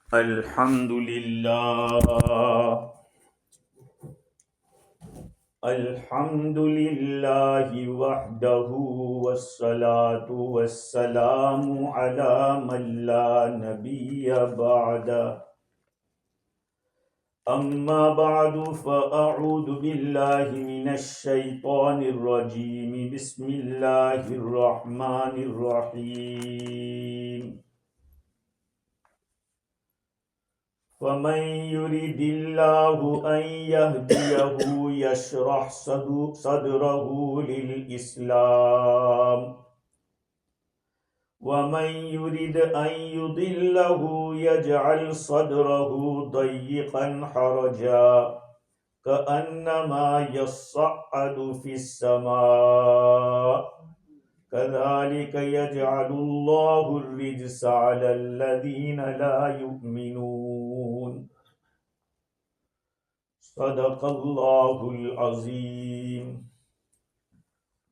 अल्हम्दुलिल्लाहि वहदहु वस्सलातु वस्सलामु अला मन ला नबिय्य बअदा अम्मा बअदु फ़अऊज़ु बिल्लाहि मिनश शैतानिर रजीम बिस्मिल्लाहिर रहमानिर रहीम फ़मन युरिदिल्लाहु अन यहदियहु यशरह सदरहु लिल इस्लाम वमन युरिद अन युदिल्लहु यजअल सदरहु दय्यिक़न हरजा कअन्नमा यस्सअदु फिस समा कज़ालिक यजअलुल्लाहु अर्रिज्स अलल्लज़ीना ला युमिनून सदक़ल्लाहुल अज़ीम।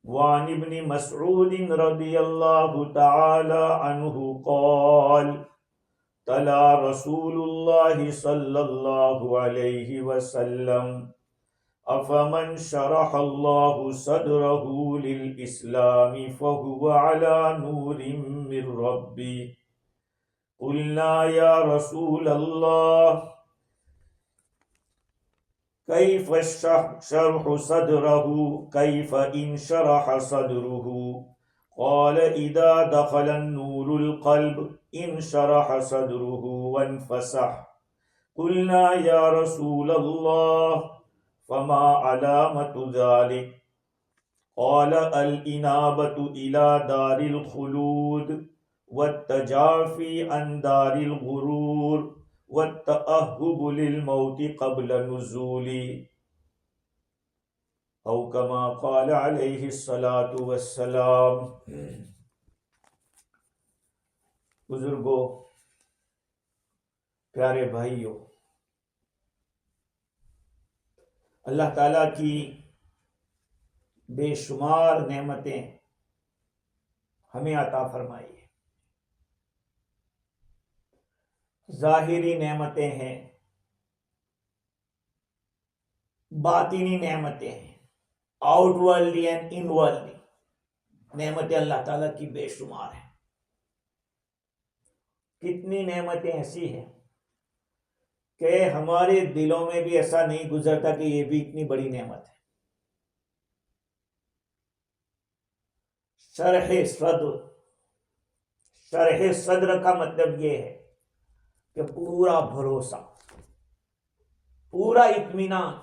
वान इब्न मसऊद रज़ियल्लाहु तआला अन्हु क़ाल तला रसूलुल्लाहि सल्लल्लाहु अलैहि वसल्लम अफमन शरहल्लाहु सदरहु लिल इस्लामी फहुवा अला नूरिम मिर रब्बी क़ुलना या रसूलल्लाह कैफ़ शरहु सदरहु कैफ़ इन शरह सदरुहु क़ाल इज़ा दख़ल नूरुल क़ल्ब इन शरह सदरुहु वन्फ़सह क़ुलना या रसूलल्लाह फमा अलामतु ज़ालिक क़ाल अल इनाबतु इला दारिल खुलूद वत्तजाफ़ी अन दारिल गुरूर वत्तअह्हुबु लिल मौति क़ब्ल नुज़ूली औ कमा क़ाल अलैहि सलातु वस्सलाम। बुजुर्गों, प्यारे भाइयों, अल्लाह ताला की बेशुमार नेमतें हमें अता फरमाई है। ज़ाहिरी नेमतें हैं, बातिनी नेमतें हैं, आउटवर्ल्डली एंड इनवर्ल्डली नेमतें अल्लाह ताला की बेशुमार हैं। कितनी नेमतें ऐसी हैं कि हमारे दिलों में भी ऐसा नहीं गुजरता कि ये भी इतनी बड़ी नेमत है। शरह सद्र का मतलब ये है कि पूरा भरोसा, पूरा इत्मीनान,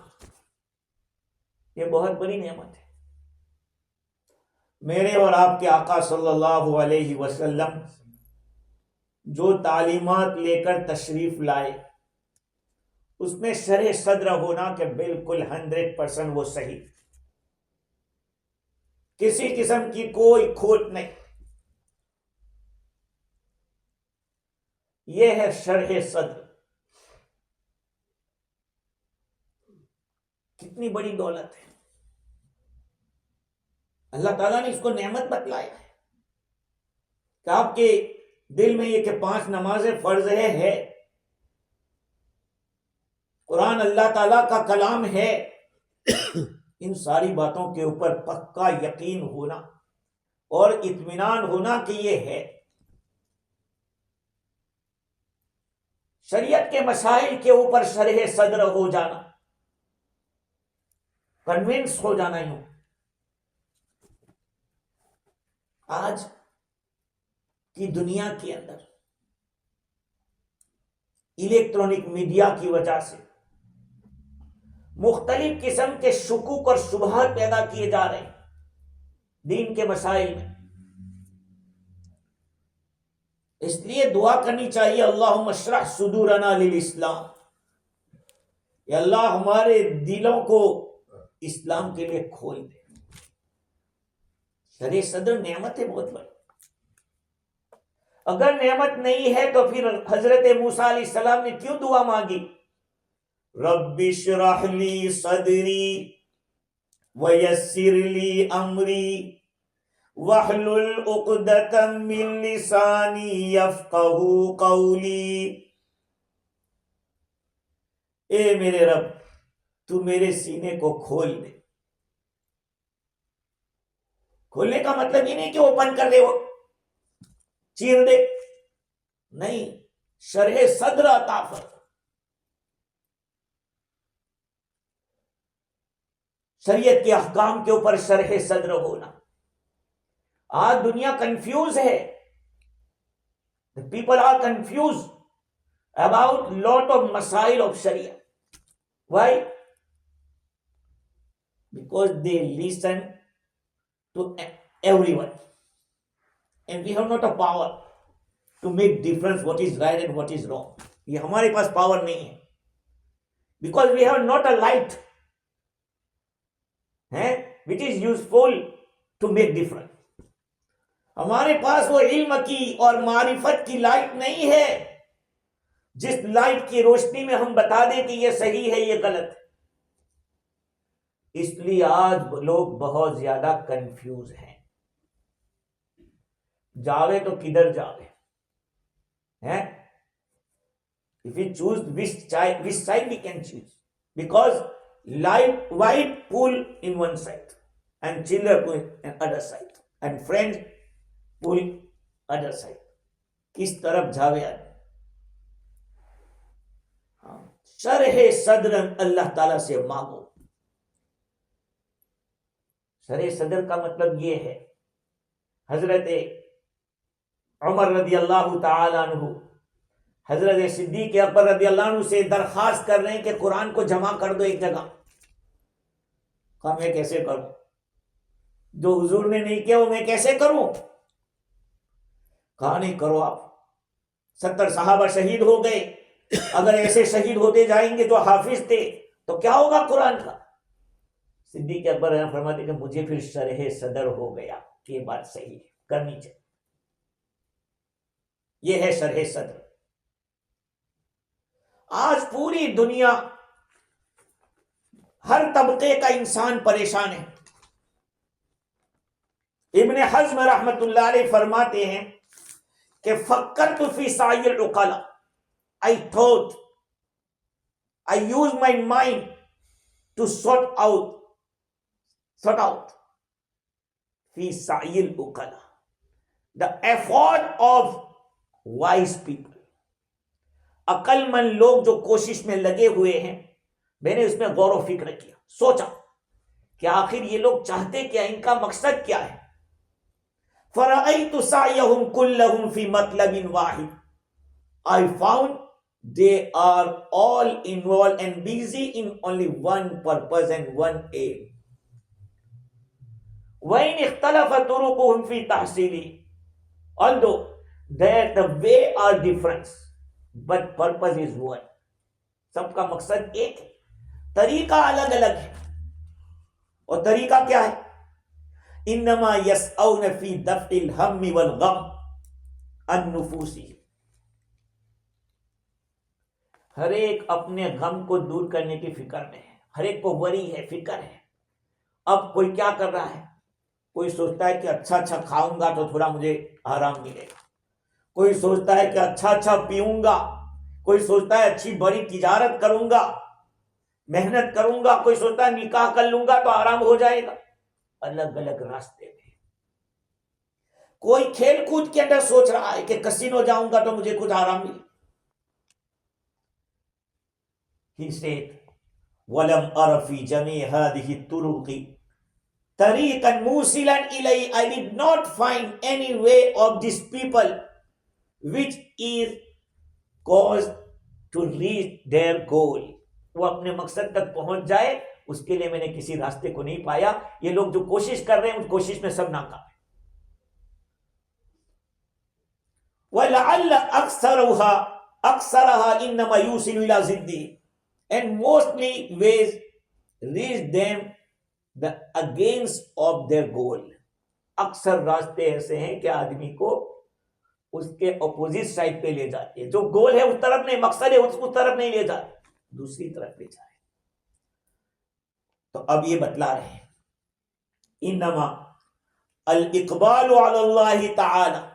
ये बहुत बड़ी नेमत है। मेरे और आपके आका सल्लल्लाहु अलैहि वसल्लम जो तालीमात लेकर तशरीफ लाए, उसमें शरह सद्र होना कि बिल्कुल 100% वो सही, किसी किस्म की कोई खोट नहीं, यह है शरह सद्र। कितनी बड़ी दौलत है, अल्लाह ताला ने इसको नेमत बतलाया है कि आपके दिल में ये कि 5 नमाजें फर्ज है, कुरान अल्लाह ताला का कलाम है, इन सारी बातों के ऊपर पक्का यकीन होना और इत्मीनान होना कि ये है। शरीयत के मसाइल के ऊपर शरह सद्र हो जाना, कन्विंस हो जाना। यूं आज की दुनिया के अंदर इलेक्ट्रॉनिक मीडिया की वजह से मुख्तलिफ किस्म के शुकूक और शुबहात पैदा किए जा रहे हैं दीन के मसाइल में। इसलिए दुआ करनी चाहिए, अल्लाहुम्मा इश्रह सुदूरना लिल इस्लाम, या अल्लाह हमारे दिलों को इस्लाम के लिए खोल दे। शरह सद्र नेमत है बहुत बड़ी। अगर नेमत नहीं है तो फिर हजरत मूसा अलैहिस्सलाम ने क्यों दुआ मांगी? रब्बि श्रह ली सदरी वयस्सिर ली अमरी वहलुल उक़दतम मिन लिसानी यफ़क़हू क़ौली। ए मेरे रब, तू मेरे सीने को खोल दे। खोलने का मतलब ये नहीं कि ओपन कर दे, वो चीर दे, नहीं, शरह सद्र अता फरमा। शरीयत के अहकाम के ऊपर शरह सद्र होना। आज दुनिया कंफ्यूज है, people are confuse about lot of मसाइल ऑफ शरिया। Why? Because they listen to everyone and we have not a power to make difference what is right and what is wrong. ये हमारे पास पावर नहीं है, because we have not a light है which is useful to make difference. हमारे पास वो इल्म की और मारिफत की लाइट नहीं है जिस लाइट की रोशनी में हम बता दें कि ये सही है, ये गलत है। इसलिए आज लोग बहुत ज्यादा कंफ्यूज हैं। जावे तो किधर जावे हैं? If you choose which side we can choose, because white pull in one side and children pull in other side and friends pull other side. किस तरफ जावे आदमी? शरह सदर अल्लाह ताला से मांगो। शरह सदर का मतलब ये है, हजरत उमर रदी अल्लाह ताला अन्हु हजरत सिद्दीक अकबर रदी अल्लाह अन्हु से दरखास्त कर रहे हैं कि कुरान को जमा कर दो एक जगह। कहा मैं कैसे करूं? जो हुजूर ने नहीं किया वो मैं कैसे करूं? कहा नहीं करो आप। 70 सहाबा शहीद हो गए, अगर ऐसे शहीद होते जाएंगे जो हाफिज थे तो क्या होगा कुरान का? सिद्दीक अकबर फरमाते कि मुझे फिर शरह सदर हो गया कि ये बात सही है, करनी चाहिए। ये है शरह सदर। आज पूरी दुनिया, हर तबके का इंसान परेशान है। इब्न हज़्म रहमतुल्लाह अलैह फरमाते हैं कि फक्करतु फी साइल उक़ला, I thought, I used my mind to sort out fi sa'il uqala, the effort of wise people. अकलमंद लोग जो कोशिश में लगे हुए हैं, मैंने उसमें गौर व फिक्र किया, सोचा कि आखिर ये लोग चाहते क्या, इनका मकसद क्या है। फरअयतु सायहुम कुल्लहुम फी मतलबिन वाहिद, I found they are all involved and busy in only one purpose and one aim. وَإِنْ اخْتَلَفَ طُرُقُهُمْ فِي تَحْصِيلِهِ, although that the way are different, but purpose is one. सबका मकसद एक है, तरीका अलग अलग है। और तरीका क्या है? इन्नमा यस्औन फी दफ़इल हम्मि वल गम अन नुफूसी, हर एक अपने गम को दूर करने की फिक्र में है, हर एक को वरी है, फिक्र है। अब कोई क्या कर रहा है? कोई सोचता है कि अच्छा अच्छा खाऊंगा तो थोड़ा मुझे आराम मिलेगा, कोई सोचता है कि अच्छा अच्छा पीऊंगा, कोई सोचता है अच्छी बड़ी तिजारत करूंगा, मेहनत करूंगा, कोई सोचता है निकाह कर लूंगा तो आराम हो जाएगा। अलग अलग रास्ते में। कोई खेल कूद के अंदर सोच रहा है कि कसीनो जाऊंगा तो मुझे कुछ आराम मिले। He said, "वलम अरफी जमी हादिही तुरुकी तरीकन मूसिलन इलई, I did not find any way of these people which is caused to reach their goal." वो अपने मकसद तक पहुंच जाए, उसके लिए मैंने किसी रास्ते को नहीं पाया। ये लोग जो कोशिश कर रहे हैं उस कोशिश में सब नाकाम है। वलअल्ल अक्सरहा इन्नमा यूसिलु इला जिद्दी, and mostly ways reach them the against of their goal. अक्सर रास्ते ऐसे हैं कि आदमी को उसके अपोजिट साइड पे ले जाते हैं। जो गोल है उस तरफ नहीं, मकसद है उस तरफ नहीं ले जाते, दूसरी तरफ ले जाए। तो अब ये बतला रहे हैं, इन्नमा अल इक़बालु अला अल्लाह तआला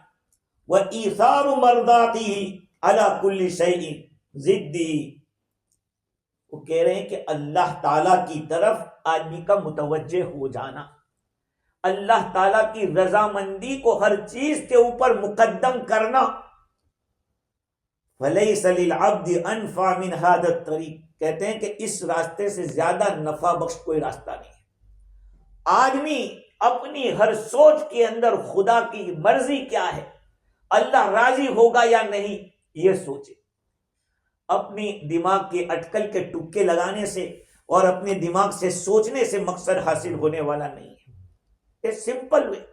व ईसारु मर्दातिही अला कुल्ली शैइन जिद्दी वो कह रहे हैं कि अल्लाह ताला की तरफ आदमी का मुतवज्जे हो जाना, अल्लाह ताला की रजामंदी को हर चीज के ऊपर मुकद्दम करना। वलैसा लिल अब्दि अनफा मिन हादा तरीक, कहते हैं कि इस रास्ते से ज्यादा नफा बख्श कोई रास्ता नहीं है। आदमी अपनी हर सोच के अंदर खुदा की मर्जी क्या है, अल्लाह राजी होगा या नहीं, यह सोचे। अपनी दिमाग के अटकल के टुक्के लगाने से और अपने दिमाग से सोचने से मकसद हासिल होने वाला नहीं है। A simple way.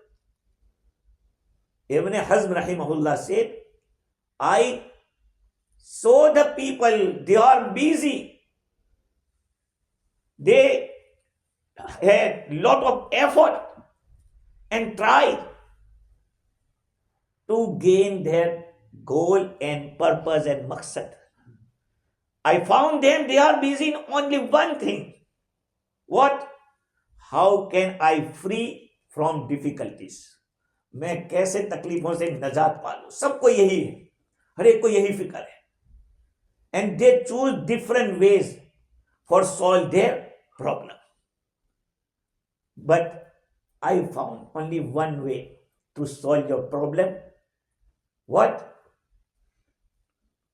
इब्न हज़्म रहमहुल्लाह से आई saw the people, they are busy, they had lot of effort and tried to gain their goal and purpose and maqsad. I found them, they are busy in only one thing. What? How can I free from difficulties? मैं कैसे तकलीफों से नजात पालूं। सबको यही है, हर एक को यही फिक्र है। And they choose different ways for solve their problem. But I found only one way to solve your problem. What?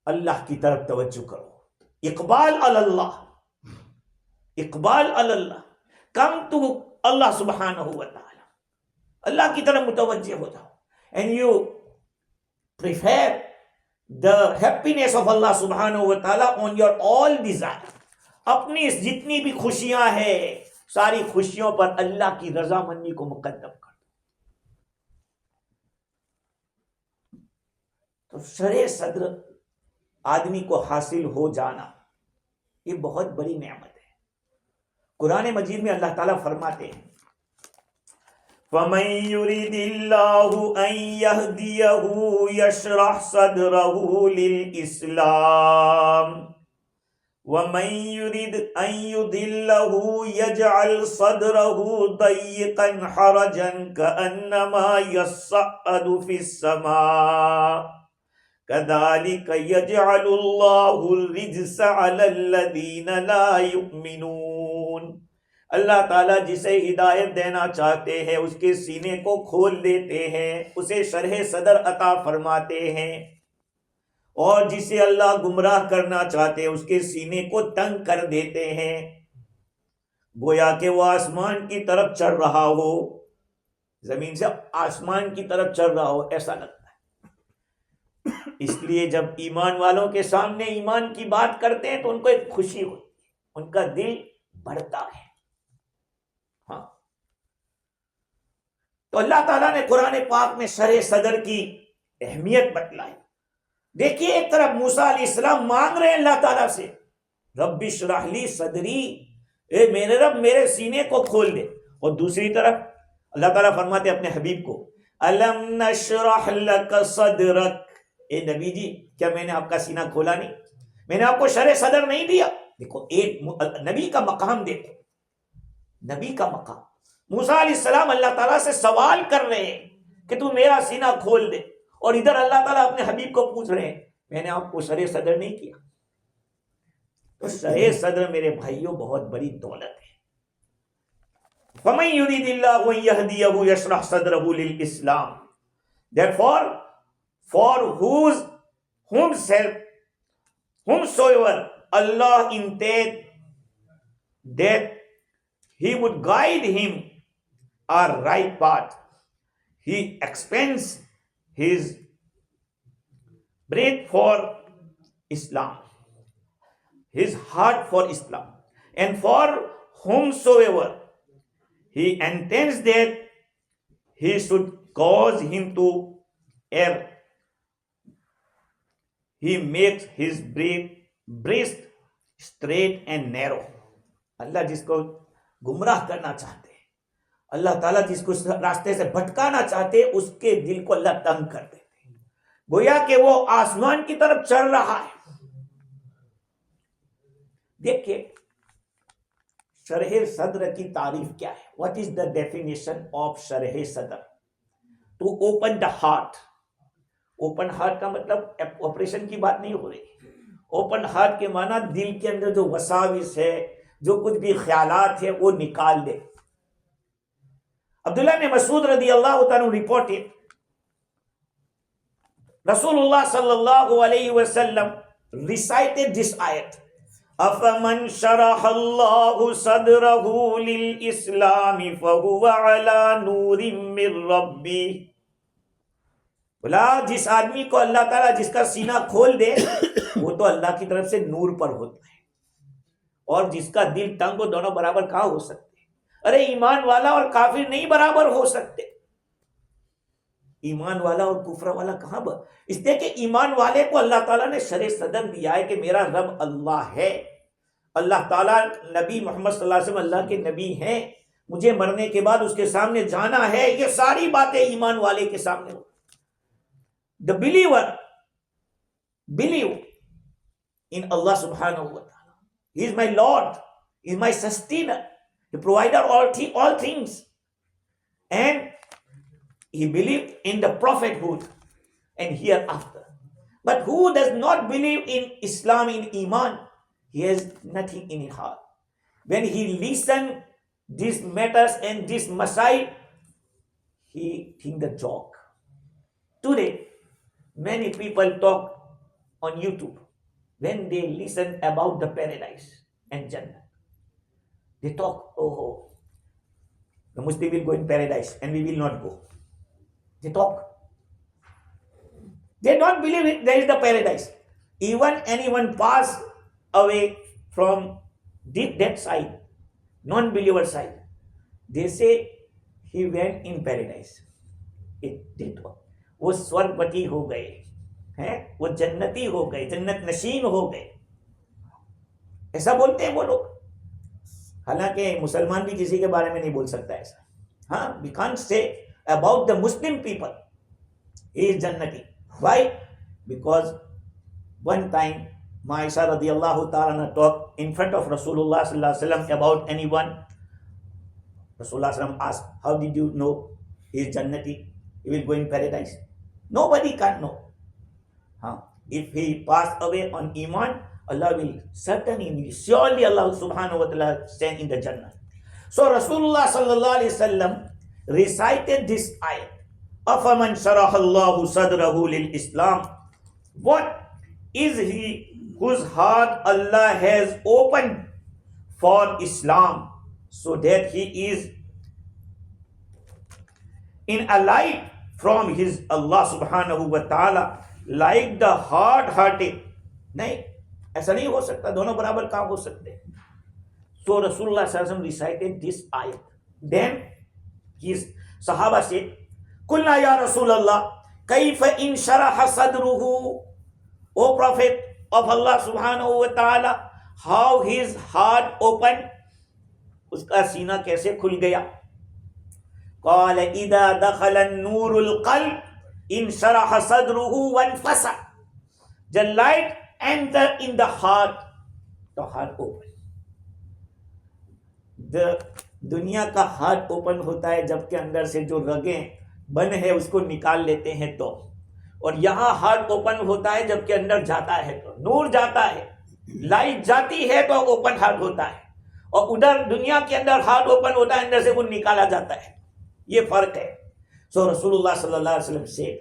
अल्लाह की तरफ तवज्जो करो। इकबाल अल्लाह, इकबाल अल्लाह, कम टू अल्लाह सुब्हानहू व तआला, अल्लाह की तरफ मुतवज्जे हो जाओ। And you prefer the happiness of Allah subhanahu wa ta'ala on your all desire. अपनी जितनी भी खुशियां हैं सारी खुशियों पर अल्लाह की रजामंदी को मुकद्दम कर दो। तो शरे सद्र आदमी को हासिल हो जाना ये बहुत बड़ी नेमत है। कुरान मजीद में अल्लाह ताला फरमाते हैं, फमन युरिदिल्लाहु अन यहदियहु यशरह सदरहु लिल इस्लाम वमन युरिद अन युदिल्लहु यजअल सदरहु दय्यकन हरजन कअन्नमा यस्अदु फिस समा कदालिक यजअलुल्लाहु रिज्स अलल्लज़ीना ला युमिनून। अल्लाह ताला जिसे हिदायत देना चाहते हैं उसके सीने को खोल देते हैं, उसे शरह सदर अता फरमाते हैं, और जिसे अल्लाह गुमराह करना चाहते हैं उसके सीने को तंग कर देते हैं। गोया कि वो आसमान की तरफ चढ़ रहा हो, जमीन से आसमान की तरफ चढ़ रहा हो ऐसा लगता है। इसलिए जब ईमान वालों के सामने ईमान की बात करते हैं तो उनको एक खुशी होती है, उनका दिल बढ़ता है। हाँ, तो अल्लाह ताला ने कुरान पाक में शरह सदर की अहमियत बतलाई। देखिए, एक तरफ मूसा अलैहिस्सलाम मांग रहे हैं अल्लाह ताला से, रब्बि श्रह ली सदरी, ए मेरे रब मेरे सीने को खोल दे, और दूसरी तरफ अल्लाह ताला फरमाते अपने हबीब को, अलम नशरह लक सदरक, ए नबी जी क्या मैंने आपका सीना खोला नहीं, मैंने आपको शरह सदर नहीं दिया। देखो एक नबी का मकाम, देखो नबी का मकाम। मूसा अलैहिस्सलाम अल्लाह ताला से सवाल कर रहे हैं कि तू मेरा सीना खोल दे, और इधर अल्लाह ताला अपने हबीब को पूछ रहे हैं मैंने आपको शरह सदर नहीं किया। तो शरह सदर मेरे भाइयों बहुत बड़ी दौलत है। फमन युरिदिल्लाहु अन यहदियहु यशरह सदरहु लिल इस्लाम, therefore for whomsoever Allah intended that He would guide him a right path, He expends His breath for Islam, His heart for Islam, and for whomsoever He intends that He should cause him to err, He makes his breast straight and narrow. अल्लाह जिसको गुमराह करना चाहते हैं, अल्लाह ताला जिसको रास्ते से भटकाना चाहते हैं, उसके दिल को अल्लाह तंग कर देते हैं, गोया कि वो आसमान की तरफ चढ़ रहा है। देखिए शरह सद्र की तारीफ क्या है। What is the definition of शरह सद्र? To open the heart. Open heart का मतलब ऑपरेशन की बात नहीं हो रही, ओपन हार्ट के माना दिल के अंदर जो वसाविस है, जो कुछ भी ख्यालात है, वो निकाल दे। अब्दुल्लाह ने मसूद रदी अल्लाह तआला reported Rasulullah sallallahu alayhi wasallam recited this ayat. أَفَمَنْ شَرَحَ اللَّهُ صَدْرَهُ لِلْإِسْلَامِ فَهُوَ عَلَى نُورٍ مِّن رَبِّهِ। बोला जिस आदमी को अल्लाह ताला जिसका सीना खोल दे वो तो अल्लाह की तरफ से नूर पर होता है, और जिसका दिल तंग हो, दोनों बराबर कहाँ हो सकते? अरे ईमान वाला और काफिर नहीं बराबर हो सकते। ईमान वाला और कुफर वाला कहां इसलिए कि ईमान वाले को अल्लाह ताला ने शरे सदर दिया है कि मेरा रब अल्लाह है, अल्लाह ताला नबी मोहम्मद सल्लल्लाहु अलैहि वसल्लम अल्लाह के नबी हैं, मुझे मरने के बाद उसके सामने जाना है। ये सारी बातें ईमान वाले के सामने हो। द बिलीवर बिलीव इन अल्लाह सुब्हानहू व तआला, he is my Lord, he is my sustainer, the provider all things, and he believed in the prophethood and hereafter. But who does not believe in Islam, in Iman, he has nothing in his heart. When he listen these matters and this Messiah, he think the joke. Today, many people talk on YouTube when they listen about the paradise and Jannah. They talk, oh, the Muslim will go in paradise and we will not go. They talk. They don't believe it, there is the paradise. Even anyone pass away from that side, non-believer side, they say he went in paradise. वो स्वर्गपति हो गए हैं, वो जन्नती हो गए, जन्नत नशीन हो गए, ऐसा बोलते हैं वो लोग। हालांकि मुसलमान भी किसी के बारे में नहीं बोल सकता ऐसा। हाँ, we can't say about the Muslim people he is jannati. Why? Because one time Aisha radiyallahu ta'ala talked in front of Rasulullah sallallahu alaihi wasallam about anyone. Rasulullah sallallahu alaihi wasallam asked, how did you know he is jannati, he will go in paradise? Nobody can know. If he passed away on iman, Allah will certainly, surely Allah subhanahu wa ta'ala send in the Jannah. So Rasulullah sallallahu alaihi wasallam recited this ayat, أَفَمَنْ شَرَحَ اللَّهُ صَدْرَهُ لِلْإِسْلَامِ. What is he whose heart Allah has opened for Islam, so that he is in a light from his Allah subhanahu wa ta'ala, like the hard-hearted. नहीं, ऐसा नहीं हो सकता, दोनों बराबर काम हो सकते। So Rasulullah sallallahu alaihi wasallam recited this ayat. Then his Sahaba said, Kulna ya Rasulallah, Kaifa in sharaha sadruhu, O Prophet of Allah subhanahu wa ta'ala, how his heart opened, उसका सीना कैसे खुल गया? قال إذا دخل النور القلب in sharaha sadruhu wanfasa. The light enter in the heart open. दुनिया का हार्ट ओपन होता है जबकि अंदर से जो रगें बन है उसको निकाल लेते हैं तो, और यहाँ हार्ट ओपन होता है जबकि अंदर जाता है तो नूर जाता है, लाइट जाती है तो ओपन हार्ट होता है, और उधर दुनिया के अंदर हार्ट ओपन होता है, अंदर से वो निकाला जाता है। ये फर्क है। सो रसूलुल्लाह सल्लल्लाहु अलैहि वसल्लम said,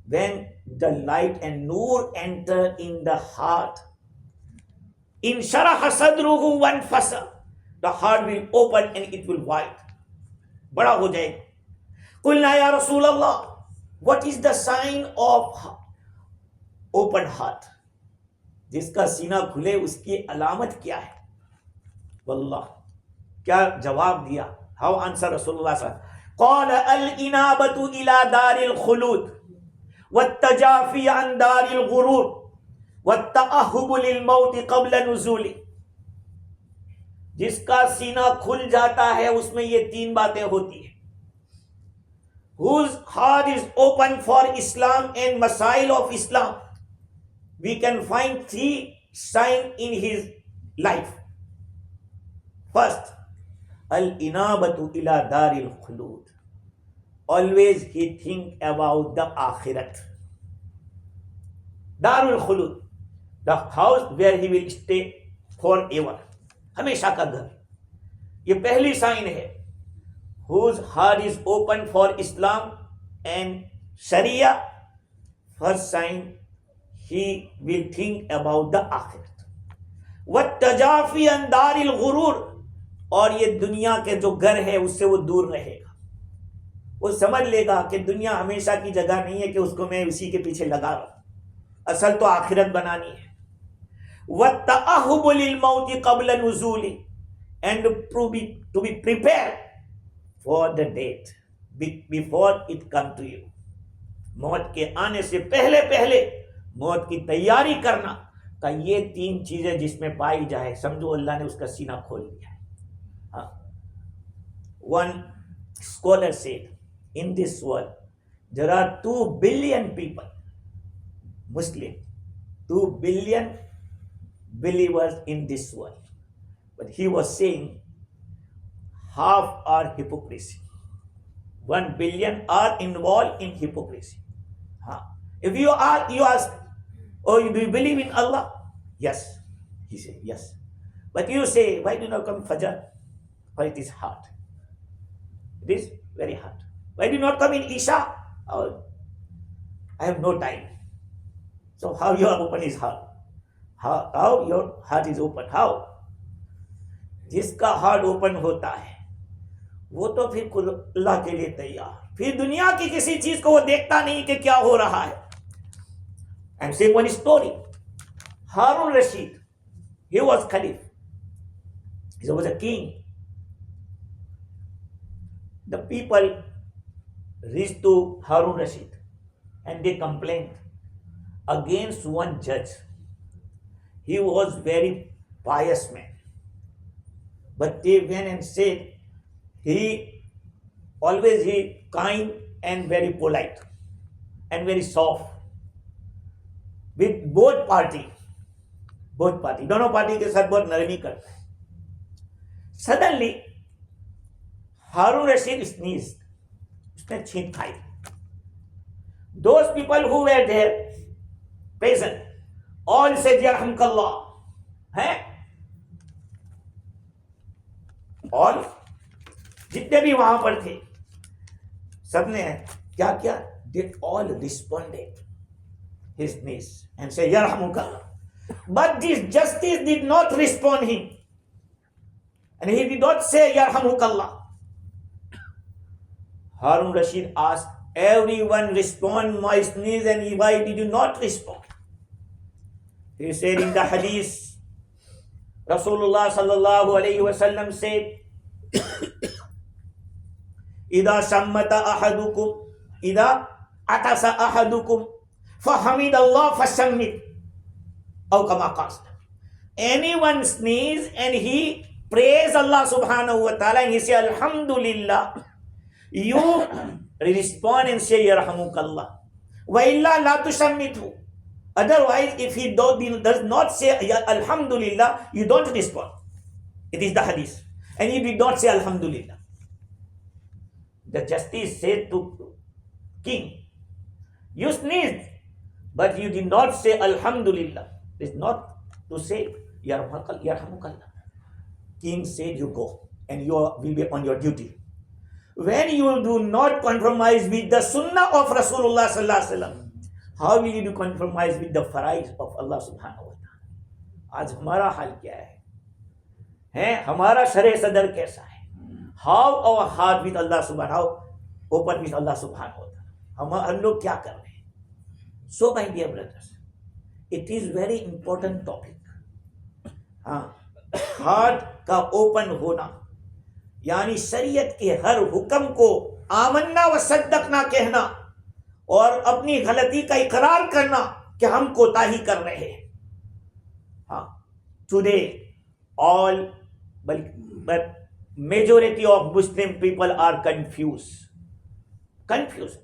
when the light and nur enter in the heart, in sharaha sadruhu wanfasa, the heart will open and it will wide, बड़ा हो जाएगा। कुलना या रसूल अल्लाह, what is the sign of open heart? जिसका सीना खुले उसकी अलामत क्या है? वल्लाह, क्या जवाब दिया? How answer रसूलुल्लाह सल्लल्लाहु अलैहि वसल्लम? قال الإنابة إلى دار الخلود والتجافي عن دار الغرور والتأهب للموت قبल نزوله. जिसका सीना खुल जाता है उसमें ये तीन बातें होती है। Whose heart is open for Islam and masail of Islam, we can find three signs in his life. First, al-inabatu ila daril khulud. Always he think about the akhirat. Darul khulud, the house where he will stay for ever, हमेशा का घर। ये पहली sign है, whose heart is open for Islam and sharia. First sign, he will think about the akhirat. वह तजाफी अंदारिल गुरूर, और ये दुनिया के जो घर है उससे वो दूर रहेगा। वो समझ लेगा कि दुनिया हमेशा की जगह नहीं है कि उसको मैं उसी के पीछे लगा रहा हूं, असल तो आखिरत बनानी है। वह तअहुब लिल मौत क़ब्ल नुज़ूली, and to be prepare for the death before it come to you. मौत के आने से पहले पहले मौत की तैयारी करना का ये 3 चीजें जिसमें पाई जाए, समझो अल्लाह ने उसका सीना खोल दिया है। One scholar said, in this world there are 2 billion people, Muslim, 2 billion believers in this world. But he was saying half are hypocrisy. 1 billion are involved in hypocrisy. If you ask, oh, do you believe in Allah? Yes. He said, yes. But you say, why do you not come Fajr? For it is hard. It is very hard. Why do you not come in Isha? Oh, I have no time. So how your open is hard? How your heart is open? How? जिसका heart open होता है वो तो फिर अल्लाह के लिए तैयार, फिर दुनिया की किसी चीज को वो देखता नहीं कि क्या हो रहा है। I'm saying one story. Harun Rashid, he was Khalif. He was a king. The people reached to Harun Rashid and they complained against one judge. He was very pious man, but they went and said he kind and very polite and very soft with both party, दोनों party के साथ बहुत नरमी करता है। Suddenly Harun Rashid sneezed. उसने छींक खाई। Those people who were there present all said yarhamkallah, हैं? और जितने भी वहां पर थे सबने क्या किया? They all responded his sneeze and said yarhamukallah. But this justice did not respond him, and he did not say yarhamukallah. Harun Rashid asked, everyone respond my sneeze, and why did you not respond? He said in the hadith, Rasulullah sallallahu alayhi wa sallam said, إِذَا شَمَّتَ أَحَدُكُمْ إِذَا أَتَسَ أَحَدُكُمْ فَحَمِدَ اللَّهَ فَشَمِّتْ أو كما قال. Anyone sneeze and he praise Allah subhanahu wa ta'ala and he say Alhamdulillah, you respond and say Yarhamukallah. وَإِلَّا لَا تُشَمِّتْهُ. Otherwise, if he does not say Alhamdulillah, you don't respond. It is the hadith. And you did not say Alhamdulillah. The justice said to king, you sneezed, but you did not say Alhamdulillah. It's not to say Yarhamukallah. King said, you go and you will be on your duty. When you do not compromise with the sunnah of Rasulullah sallallahu alaihi wasallam, how will you compromise with the faraid of Allah subhanahu wa ta'ala? आज हमारा हाल क्या है? हमारा शरे सदर कैसा है? How our heart with Allah subhanahu, open with Allah subhanahu wa ta'ala. हम लोग क्या कर रहे हैं? So my dear brothers, it is very important topic. Heart का ओपन होना यानी शरीयत के हर हुक्म को आमन्ना व सद्दकना कहना और अपनी गलती का इकरार करना कि हम कोताही कर रहे हैं। Today all but majority of Muslim people are confused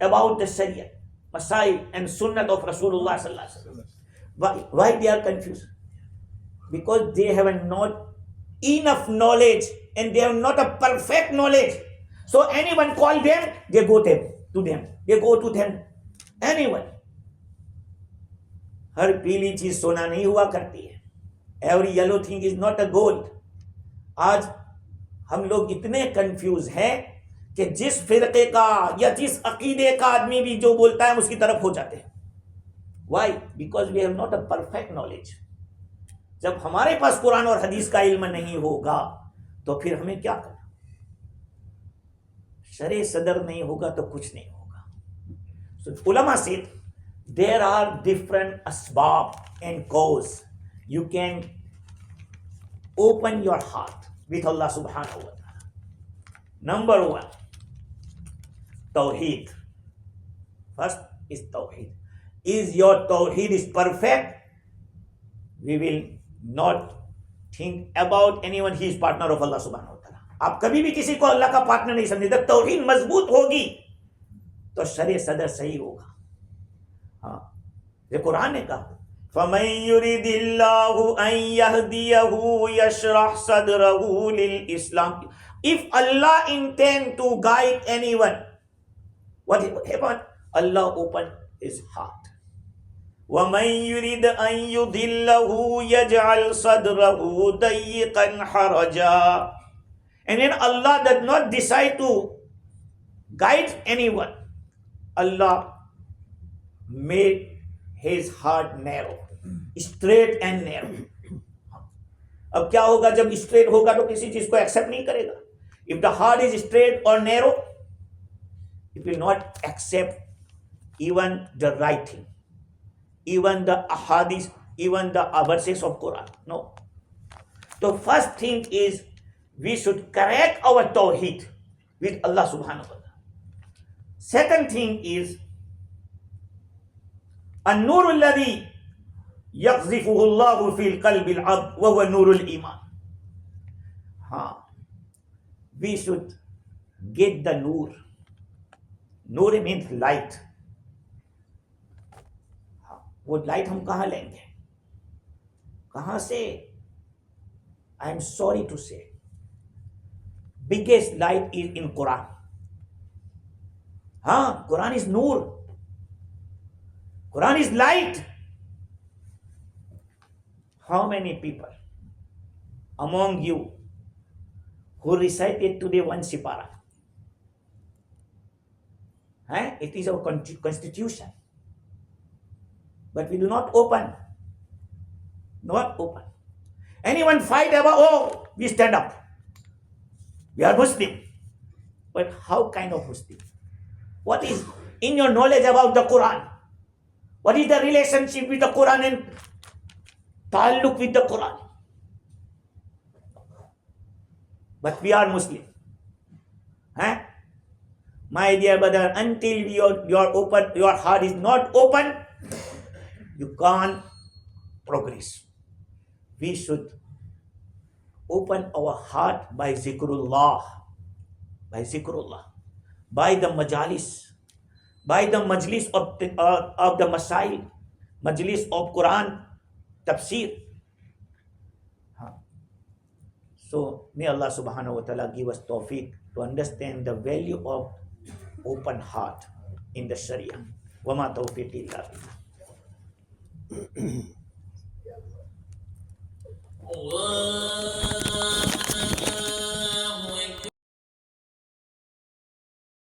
about the Sharia, Masail and Sunnah of Rasulullah sallallahu alaihi wasallam. Why they are confused? Because they have not enough knowledge and they have not a perfect knowledge. So anyone call them, they go to them. They go to them. Anyone. हर पीली चीज सोना नहीं हुआ करती है. Every yellow thing is not a gold. आज हम लोग इतने कंफ्यूज हैं कि जिस फिरके का या जिस अकीदे का आदमी भी जो बोलता है उसकी तरफ हो जाते हैं. Why? Because we have not a perfect knowledge. जब हमारे पास कुरान और हदीस का इल्म नहीं होगा तो फिर हमें क्या करना? शरे सदर नहीं होगा तो कुछ नहीं होगा. So ulama said there are different asbab and cause. You can open your heart with Allah subhanahu wa ta'ala. Number one, Tawheed. First is Tawheed. Is your Tawheed is perfect? We will not think about anyone. He is partner of Allah subhanahu wa ta'ala. आप कभी भी किसी को अल्लाह का partner नहीं समझे. जब तौहीद मजबूत होगी तो शरीय सदर सही होगा. हाँ, ये कुरान ने कहा فَمَن يُرِدِ اللَّهُ أَن يَهْدِيَهُ يَشْرَحْ صَدْرَهُ لِلْإِسْلَامِ. If Allah intend to guide anyone, what happened? Allah opened his heart. وَمَن يُرِدْ أَن يُضِلَّهُ يَجْعَلْ صَدْرَهُ ضَيِّقًا حَرَجًا. And when Allah does not decide to guide anyone, Allah made his heart narrow, straight and narrow. अब क्या होगा? जब स्ट्रेट होगा तो किसी चीज को एक्सेप्ट नहीं करेगा. If the heart is straight or narrow, it will not accept even the right thing, even the ahadith, even the verses of Quran. No. The first thing is we should correct our tawheed with Allah subhanahu wa ta'ala. Second thing is an-nur alladhi yaqzifuhu Allah fi al-qalbi al-'abd wa huwa nur al-iman. We should get the nur. Nur means light. वो light हम कहाँ लेंगे? कहाँ से? I am sorry to say, biggest light is in Quran. Quran is nur. Quran is light. How many people among you who recited today one sipara? It is our constitution. But we do not open. Not open. Anyone fight about, we stand up. We are Muslim. But how kind of Muslim? What is in your knowledge about the Quran? What is the relationship with the Quran and ta'alluq with the Quran? But we are Muslim. My dear brother, until your heart is not open, you can't progress. We should open our heart by zikrullah, by the majalis, by the majlis of the masail, majlis of Quran, tafsir. So may Allah subhanahu wa ta'ala give us tawfiq to understand the value of open heart in the Sharia. Wa ma tawfiq illa billah. Allah